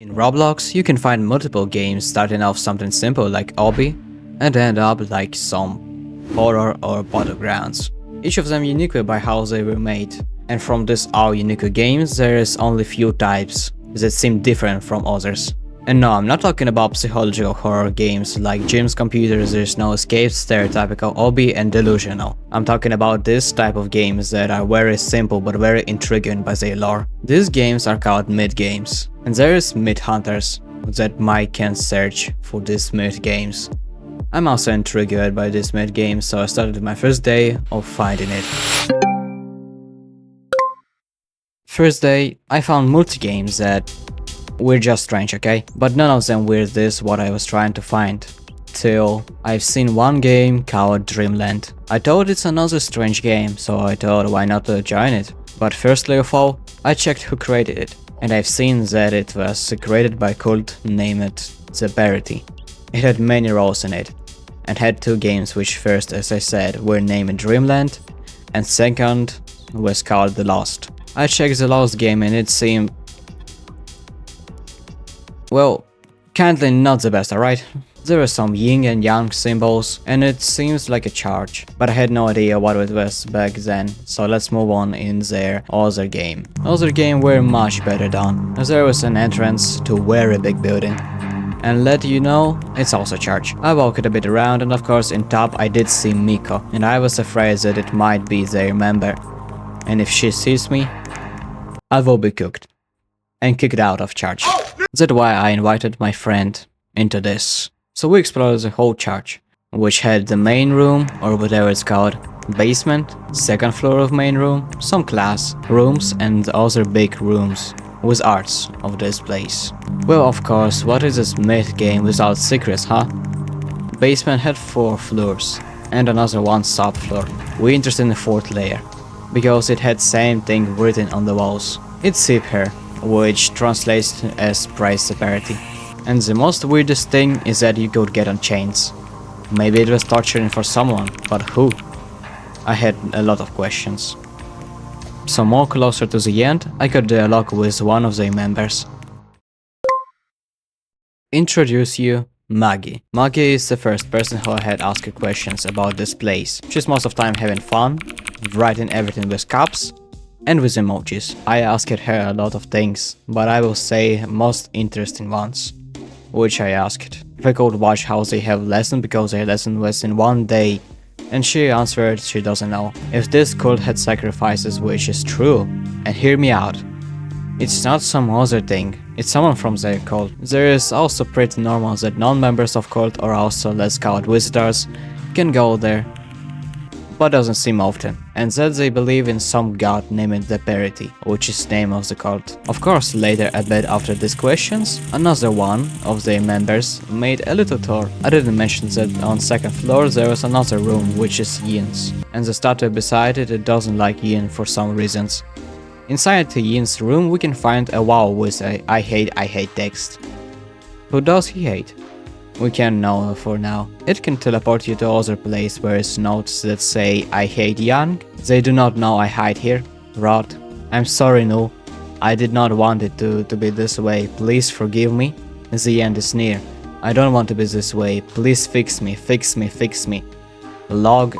In Roblox, you can find multiple games starting off something simple like Obby and end up like some horror or battlegrounds. Each of them unique by how they were made. And from these all unique games, there is only few types that seem different from others. And no, I'm not talking about psychological horror games like Jim's Computers, There's No Escape, stereotypical Obby, and delusional. I'm talking about this type of games that are very simple but very intriguing by their lore. These games are called myth games, and there is myth hunters that might can search for these myth games. I'm also intrigued by these myth games, so I started my first day of finding it. First day, I found multi-games that were just strange, okay? But none of them were this what I was trying to find. Till I've seen one game called Dreamland. I thought it's another strange game, so I thought why not join it. But firstly of all, I checked who created it. And I've seen that it was created by a cult named The Parity. It had many roles in it, and had two games which first, as I said, were named Dreamland, and second was called The Lost. I checked The Lost game and it seemed, well, kinda not the best, alright? There were some yin and yang symbols, and it seems like a charge, but I had no idea what it was back then, so let's move on in their other game. Other game were much better done, as there was an entrance to a very big building. And let you know, it's also charge. I walked a bit around and of course in top I did see Miko, and I was afraid that it might be their member. And if she sees me, I will be cooked. And kicked out of charge. That's why I invited my friend into this. So we explored the whole church, which had the main room, or whatever it's called, basement, second floor of main room, some class rooms and other big rooms with arts of this place. Well, of course, what is this myth game without secrets, huh? Basement had 4 floors and another one subfloor. We interested in the 4th layer, because it had same thing written on the walls. It's zip here, which translates as price separity. And the most weirdest thing is that you could get on chains. Maybe it was torturing for someone, but who? I had a lot of questions. So more closer to the end, I got dialogue with one of the members. Introduce you, Maggie. Maggie is the first person who I had asked questions about this place. She's most of the time having fun, writing everything with caps, and with emojis. I asked her a lot of things, but I will say most interesting ones, which I asked if I could watch how they have lesson because their lesson was in one day, and she answered she doesn't know. If this cult had sacrifices, which is true, and hear me out, it's not some other thing, it's someone from their cult. There is also pretty normal that non-members of cult or also let's call it visitors can go there, but doesn't seem often, and that they believe in some god named The Parity, which is the name of the cult. Of course, later a bit after these questions, another one of their members made a little tour. I didn't mention that on second floor there was another room which is Yin's, and the statue beside it doesn't like Yin for some reasons. Inside the Yin's room we can find a wall with a I hate text. Who does he hate? We can't know for now. It can teleport you to other place where it's notes that say I hate Yang. They do not know I hide here. Rot. I'm sorry, no. I did not want it to be this way. Please forgive me. The end is near. I don't want to be this way. Please fix me, fix me, fix me. Log.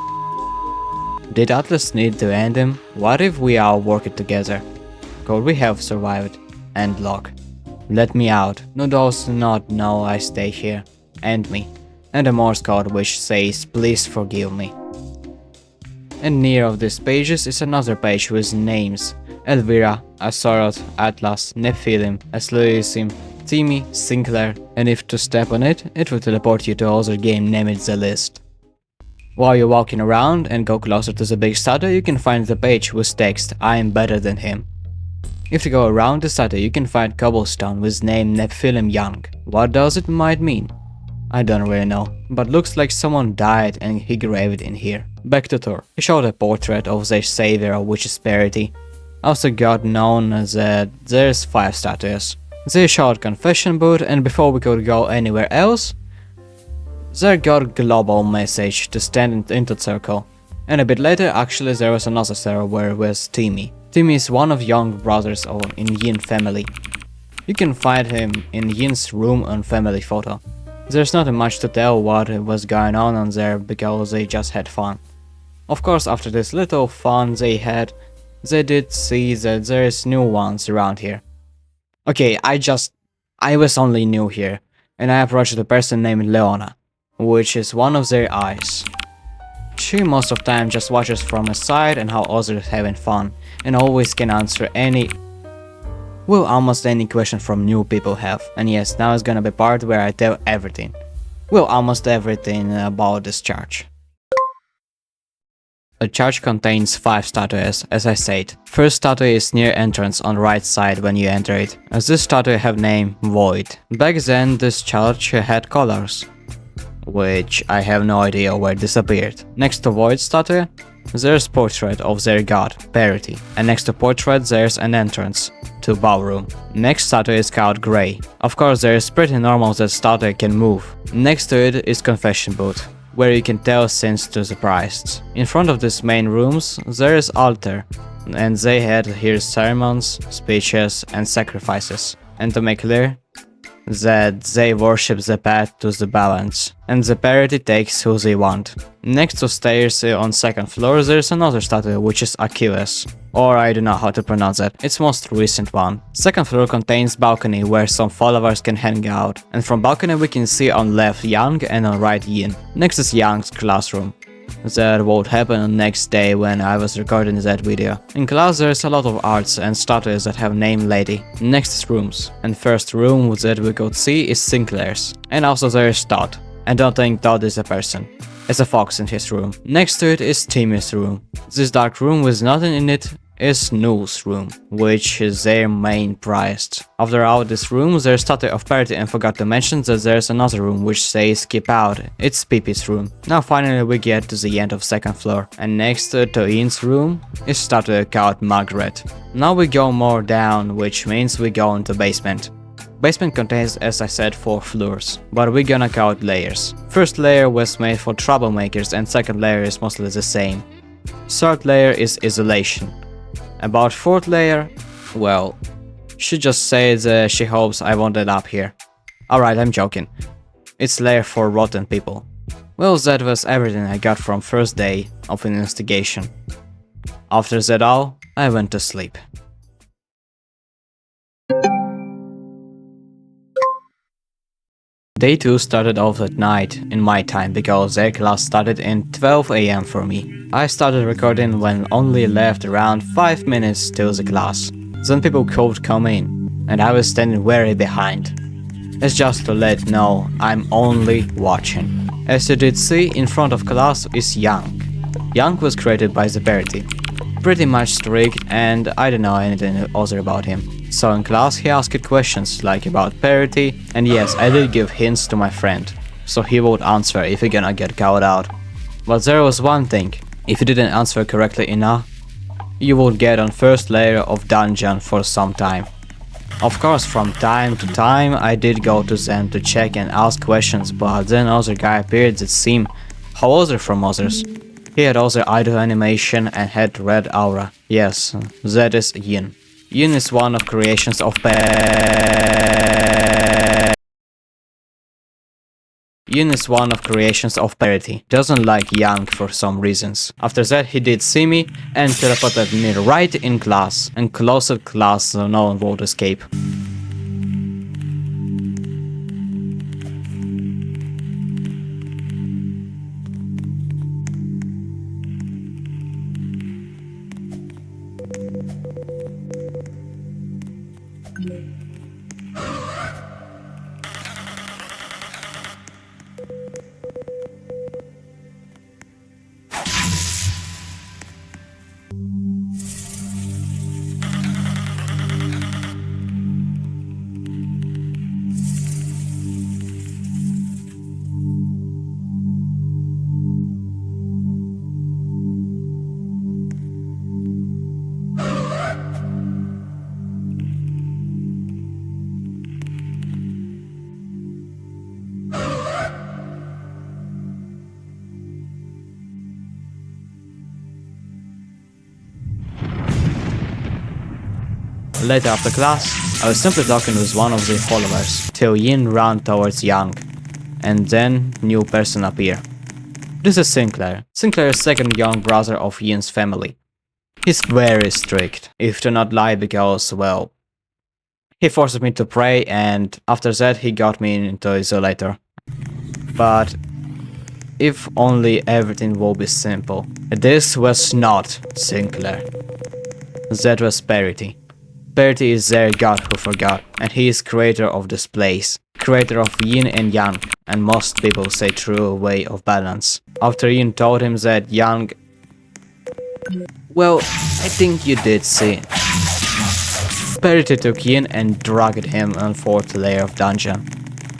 Did Atlas need to end him? What if we all work together? Could we have survived? End log. Let me out. No, those do not know I stay here. End me. And a Morse code which says please forgive me. And near of these pages is another page with names: Elvira, Asaroth, Atlas, Nephilim, Asluisim, Timmy, Sinclair, and if to step on it, it will teleport you to other game named The List. While you're walking around and go closer to the big statue, you can find the page with text I am better than him. If you go around the statue, you can find cobblestone with name Nephilim Young. What does it might mean? I don't really know, but looks like someone died and he graved in here. Back to tour. He showed a portrait of their savior, which is Parity. Also got known as that there's 5 statues. They showed confession booth, and before we could go anywhere else, they got global message to stand into circle. And a bit later actually there was another server where was Timmy. Timmy is one of young brothers in Yin family. You can find him in Yin's room on family photo. There's not much to tell what was going on there because they just had fun. Of course, after this little fun they had, they did see that there's new ones around here. Okay, I was only new here, and I approached a person named Leona, which is one of their eyes. She most of the time just watches from a side and how others having fun, and always can answer almost any question from new people have. And yes, now is gonna be part where I tell everything. Almost everything about this church. The church contains 5 statues, as I said. First statue is near entrance on right side when you enter it, as this statue have name Void. Back then this church had colors, which I have no idea where disappeared. Next to Void statue, there's portrait of their god, Parity, and next to portrait there's an entrance to ballroom. Next statue is called Grey. Of course there is pretty normal that statue can move. Next to it is confession booth, where you can tell sins to the priests. In front of these main rooms there is altar, and they had here sermons, speeches and sacrifices. And to make clear that they worship the path to the balance, and the parity takes who they want. Next to stairs on second floor there's another statue which is Achilles, or I don't know how to pronounce that, it's most recent one. Second floor contains balcony where some followers can hang out, and from balcony we can see on left Yang and on right Yin. Next is Yang's classroom. That would happen on next day when I was recording that video. In class there's a lot of arts and statues that have name Lady. Next is rooms, and first room that we could see is Sinclair's, and also there is Todd. I don't think Todd is a person. It's a fox in his room. Next to it is Timmy's room. This dark room with nothing in it is Null's room, which is their main prize. After all this room there's statue of Parity, and forgot to mention that there's another room which says keep out, it's Pipi's room. Now finally we get to the end of second floor, and next to Ian's room is statue called Margaret. Now we go more down, which means we go into basement. Basement contains, as I said, 4 floors, but we're gonna count layers. First layer was made for troublemakers and second layer is mostly the same. Third layer is isolation. About 4th layer, well, she just says she hopes I won't end up here. Alright, I'm joking. It's layer for rotten people. Well, that was everything I got from first day of investigation. After that all, I went to sleep. Day 2 started off at night in my time because their class started in 12 AM for me. I started recording when only left around 5 minutes till the class. Then people could come in, and I was standing very behind. It's just to let know I'm only watching. As you did see, in front of class is Yang. Yang was created by the Parity. Pretty much strict, and I don't know anything other about him. So in class he asked questions like about Parity, and yes, I did give hints to my friend, so he would answer if he gonna get caught out. But there was one thing, if you didn't answer correctly enough, you would get on first layer of dungeon for some time. Of course, from time to time I did go to them to check and ask questions, but then other guy appeared that seemed how other from others. He had also idle animation and had red aura. Yes, that is Yin. Yin is one of creations of Parity. Doesn't like Yang for some reasons. After that he did see me and teleported me right in class, and closed class so no one would escape. Later after class, I was simply talking with one of the followers, till Yin ran towards Yang, and then new person appear. This is Sinclair. Sinclair is second young brother of Yin's family. He's very strict, if to not lie, because, well, he forced me to pray, and after that he got me into isolator. But if only everything would be simple. This was not Sinclair. That was Parity. Parity is their god who forgot, and he is creator of this place. Creator of Yin and Yang, and most people say true way of balance. After Yin told him that Yang... Well, I think you did see. Parity took Yin and dragged him on 4th layer of dungeon.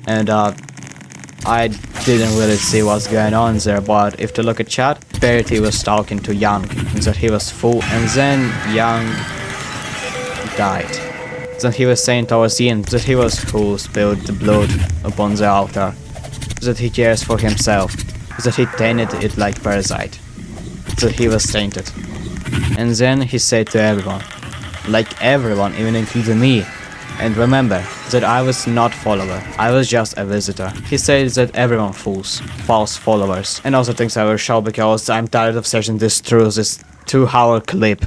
And I didn't really see what's going on there, but if to look at chat, Parity was talking to Yang, that he was full, and then Yang died. Then he was saying towards Yin that he was who spilled the blood upon the altar, that he cares for himself, that he tainted it like parasite, that he was tainted. And then he said to everyone, like everyone, even including me, and remember that I was not follower, I was just a visitor. He said that everyone fools, false followers, and also things I will show because I'm tired of searching this through this 2-hour clip.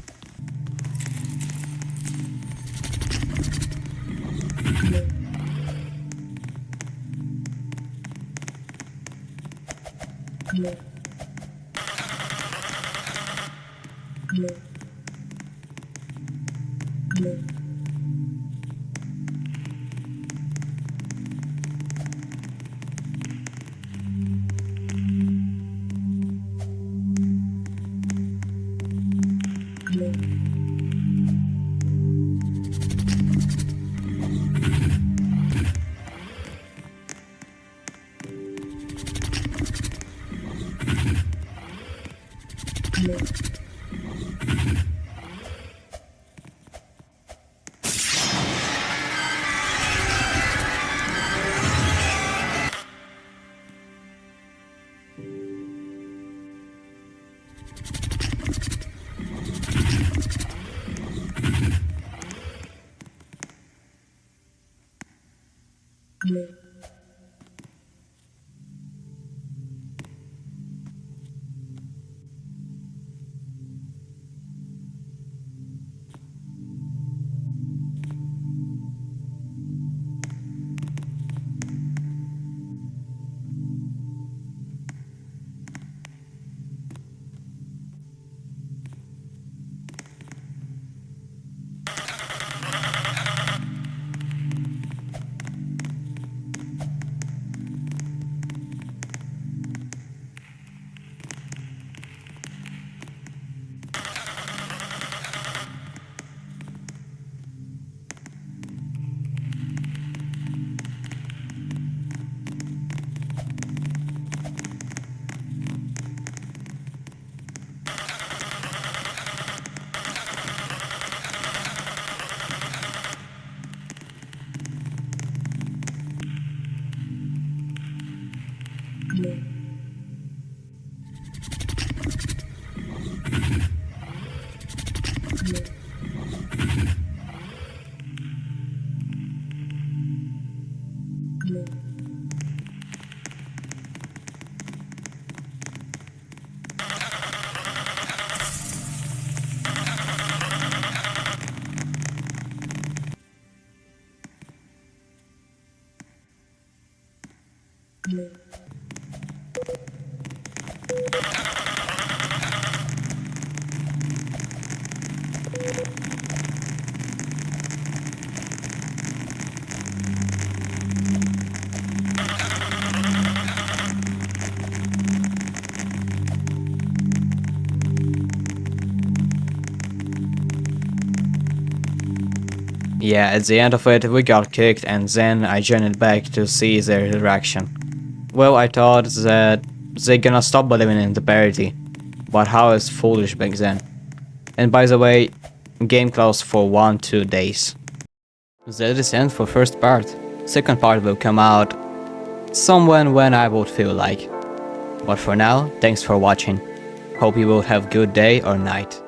Yeah, at the end of it, we got kicked, and then I joined back to see their reaction. Well, I thought that they gonna stop believing in the parity, but how is foolish back then. And by the way, game closed for 1-2 days. That is the end for first part. Second part will come out somewhere when I would feel like. But for now, thanks for watching. Hope you will have good day or night.